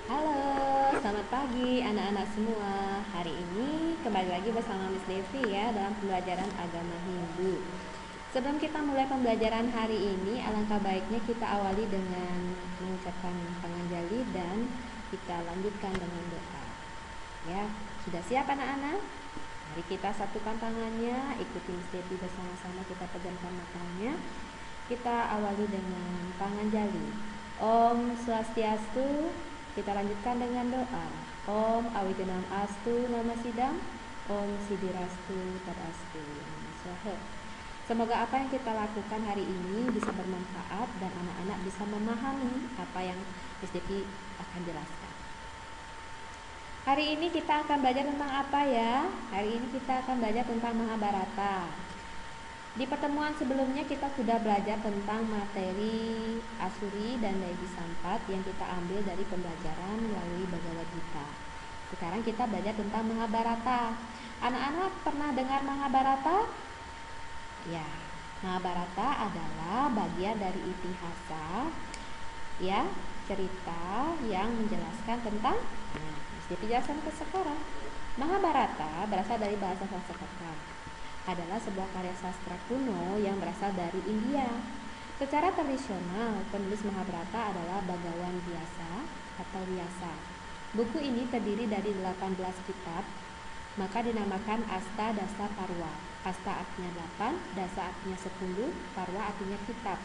Halo, selamat pagi anak-anak semua. Hari ini kembali lagi bersama Miss Devi ya dalam pembelajaran agama Hindu. Sebelum kita mulai pembelajaran hari ini, alangkah baiknya kita awali dengan mengucapkan panganjali dan kita lanjutkan dengan doa. Ya, sudah siap anak-anak? Mari kita satukan tangannya, ikuti Miss Devi bersama-sama, kita pejamkan matanya. Kita awali dengan panganjali. Om Swastiastu. Kita lanjutkan dengan doa. Om Awigenam Astu Nama Sidam. Om Sidirastu Tadastu. Swaha. Semoga apa yang kita lakukan hari ini bisa bermanfaat dan anak-anak bisa memahami apa yang Miss Devi akan jelaskan. Hari ini kita akan belajar tentang apa ya? Hari ini kita akan belajar tentang Mahabharata. Di pertemuan sebelumnya kita sudah belajar tentang materi Asuri dan Dewi Sampat yang kita ambil dari pembelajaran melalui Bhagavad Gita. Sekarang kita belajar tentang Mahabharata. Anak-anak pernah dengar Mahabharata? Ya, Mahabharata adalah bagian dari itihasa, ya, cerita yang menjelaskan tentang. Nah, mesti dijelaskan ke sekarang. Mahabharata berasal dari bahasa Sanskerta, adalah sebuah karya sastra kuno yang berasal dari India. Secara tradisional, penulis Mahabharata adalah Bhagawan Vyasa atau Vyasa. Buku ini terdiri dari 18 kitab, maka dinamakan Asta Dasa Parwa. Asta artinya 8, Dasa artinya 10, Parwa artinya kitab.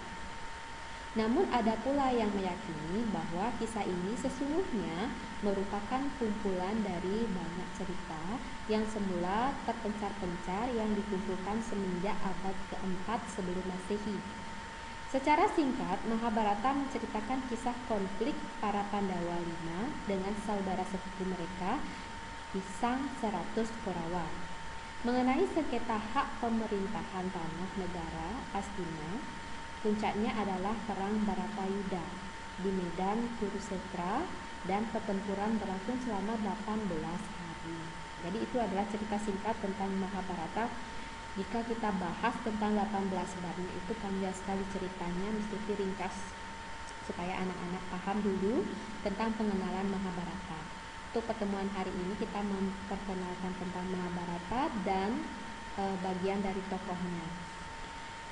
Namun ada pula yang meyakini bahwa kisah ini sesungguhnya merupakan kumpulan dari banyak cerita yang semula terpencar-pencar yang dikumpulkan semenjak abad keempat sebelum Masehi. Secara singkat, Mahabharata menceritakan kisah konflik para Pandawa 5 dengan saudara sepupu mereka di Sang 100 Korawa mengenai sengketa hak pemerintahan tanah negara Astina. Puncaknya adalah perang Bharatayuddha di medan Kurukshetra dan pertempuran berlangsung selama 18 hari. Jadi itu adalah cerita singkat tentang Mahabharata. Jika kita bahas tentang 18 barnya itu panjang sekali ceritanya, mesti diringkas supaya anak-anak paham dulu tentang pengenalan Mahabharata. Untuk pertemuan hari ini kita memperkenalkan tentang Mahabharata dan bagian dari tokohnya.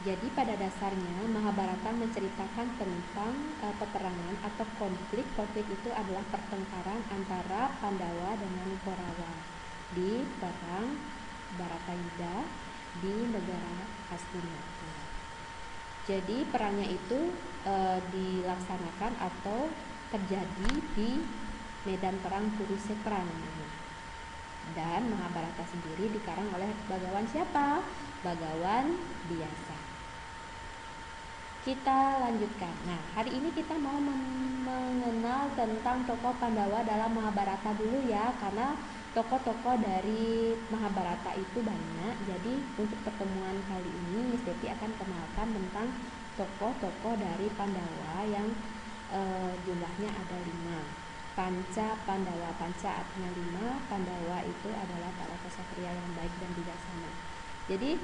Jadi pada dasarnya Mahabharata menceritakan tentang peperangan atau konflik. Konflik itu adalah pertengkaran antara Pandawa dengan Korawa di perang Bharatayuddha di negara Hastinapura. Jadi perangnya itu dilaksanakan atau terjadi di medan perang Kurukshetra namanya. Dan Mahabharata sendiri dikarang oleh Bhagawan siapa? Bhagawan Vyasa. Kita lanjutkan. Nah, hari ini kita mau mengenal tentang tokoh Pandawa dalam Mahabharata dulu ya, karena tokoh-tokoh dari Mahabharata itu banyak. Jadi untuk pertemuan kali ini Miss Devi akan kenalkan tentang tokoh-tokoh dari Pandawa yang jumlahnya ada 5. Panca Pandawa. Panca artinya 5, Pandawa itu adalah para ksatria yang baik dan bijaksana. Jadi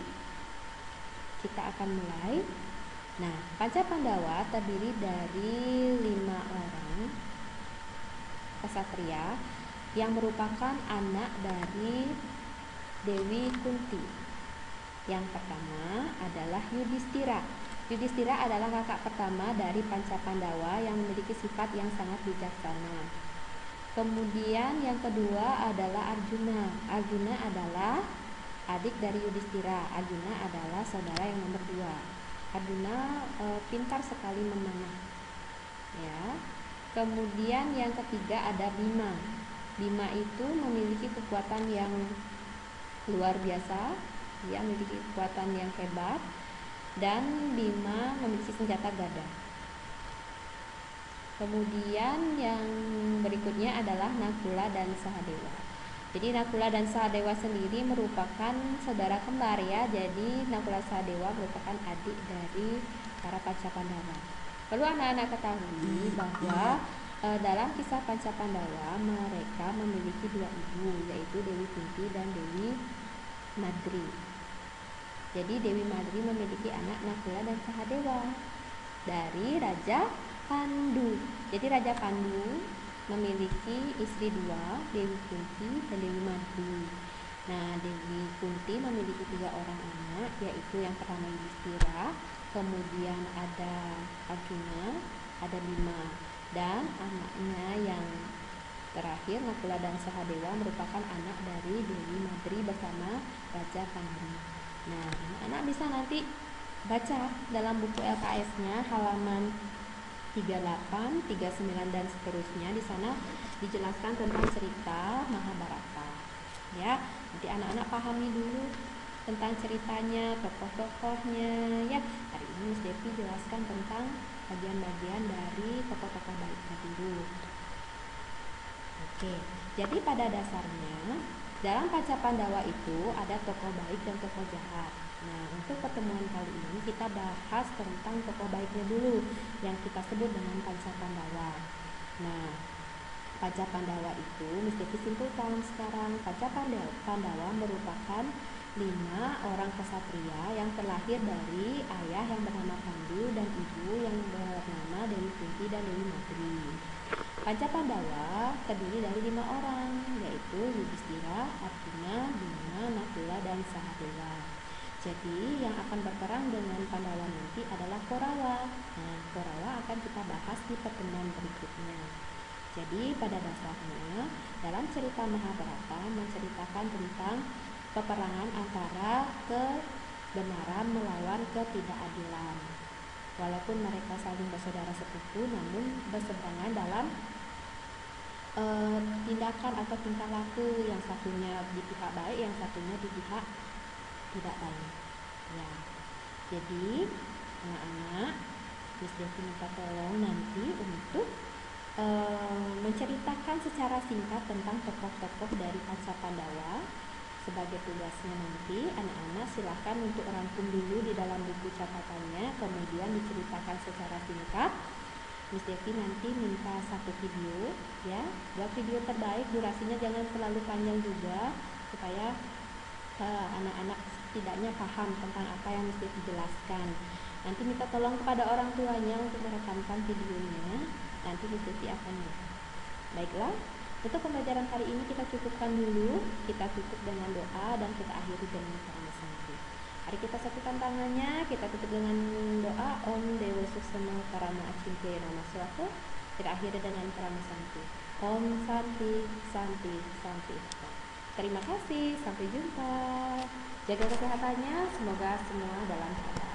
kita akan mulai. Nah, Panca Pandawa terdiri dari 5 orang ksatria yang merupakan anak dari Dewi Kunti. Yang pertama adalah Yudhistira. Yudhistira adalah kakak pertama dari Panca Pandawa yang memiliki sifat yang sangat bijaksana. Kemudian yang kedua adalah Arjuna. Arjuna adalah adik dari Yudhistira. Arjuna adalah saudara yang nomor 2. Arjuna pintar sekali memanah. Ya. Kemudian yang ketiga ada Bima. Bima itu memiliki kekuatan yang luar biasa, dia memiliki kekuatan yang hebat, dan Bima memiliki senjata gada. Kemudian yang berikutnya adalah Nakula dan Sahadewa. Jadi Nakula dan Sahadewa sendiri merupakan saudara kembar ya. Jadi Nakula Sahadewa merupakan adik dari para Panca Pandawa. Perlu anak-anak ketahui bahwa dalam kisah Panca Pandawa mereka memiliki 2 ibu, yaitu Dewi Kunti dan Dewi Madri. Jadi Dewi Madri memiliki anak Nakula dan Sahadewa dari Raja Pandu. Jadi Raja Pandu memiliki istri dua, Dewi Kunti dan Dewi Madri. Nah, Dewi Kunti memiliki 3 orang anak, yaitu yang pertama Yudhistira, kemudian ada Arjuna, ada Bima, dan anaknya yang terakhir Nakula dan Sahadewa merupakan anak dari Dewi Madri bersama Raja Pandri. Nah, anak-anak bisa nanti baca dalam buku LKS-nya halaman 38, 39 dan seterusnya. Di sana dijelaskan tentang cerita Mahabharata. Ya, nanti anak-anak pahami dulu tentang ceritanya, tokoh-tokohnya. Ya, hari ini Miss Devi jelaskan tentang bagian-bagian dari tokoh-tokoh baiknya dulu. Oke, jadi pada dasarnya dalam Panca Pandawa itu ada tokoh baik dan tokoh jahat. Nah, untuk pertemuan kali ini kita bahas tentang tokoh baiknya dulu yang kita sebut dengan Panca Pandawa. Nah, Panca Pandawa itu mesti disimpulkan sekarang. Panca Pandawa merupakan 5 orang kesatria yang terlahir dari ayah yang bernama Pandu dan ibu yang bernama Dewi Kunti dan Dewi Madri. Panca Pandawa terdiri dari 5 orang, yaitu Yudhistira, Arjuna, Bima, Nakula, dan Sahadewa. Jadi yang akan berperang dengan Pandawa nanti adalah Korawa. Nah, Korawa akan kita bahas di pertemuan berikutnya. Jadi pada dasarnya dalam cerita Mahabharata menceritakan tentang peperangan antara kebenaran melawan ketidakadilan. Walaupun mereka saling bersaudara sepupu, namun berseberangan dalam tindakan atau tingkah laku, yang satunya di pihak baik, yang satunya di pihak tidak baik. Ya, jadi anak-anak, Miss Devi minta tolong nanti untuk menceritakan secara singkat tentang tokoh-tokoh dari Panca Pandawa. Sebagai tugasnya nanti anak-anak silahkan untuk rangkum dulu di dalam buku catatannya, kemudian diceritakan secara singkat. Miss Devi nanti minta 1 video, ya, 2 video terbaik, durasinya jangan terlalu panjang juga supaya anak-anak setidaknya paham tentang apa yang Miss Devi jelaskan. Nanti minta tolong kepada orang tuanya untuk merekamkan videonya. Nanti Miss Devi akan lihat. Baiklah, untuk pembelajaran hari ini kita cukupkan dulu. Kita tutup dengan doa dan kita akhiri dengan Parama Santi. Mari kita satukan tangannya, kita tutup dengan doa Om Dewa Suksema Parama Acintya Nama Suwata. Kita akhiri dengan Parama Santi. Om Santi, Santi, Santi. Terima kasih, sampai jumpa. Jaga kesehatannya, semoga semua dalam keadaan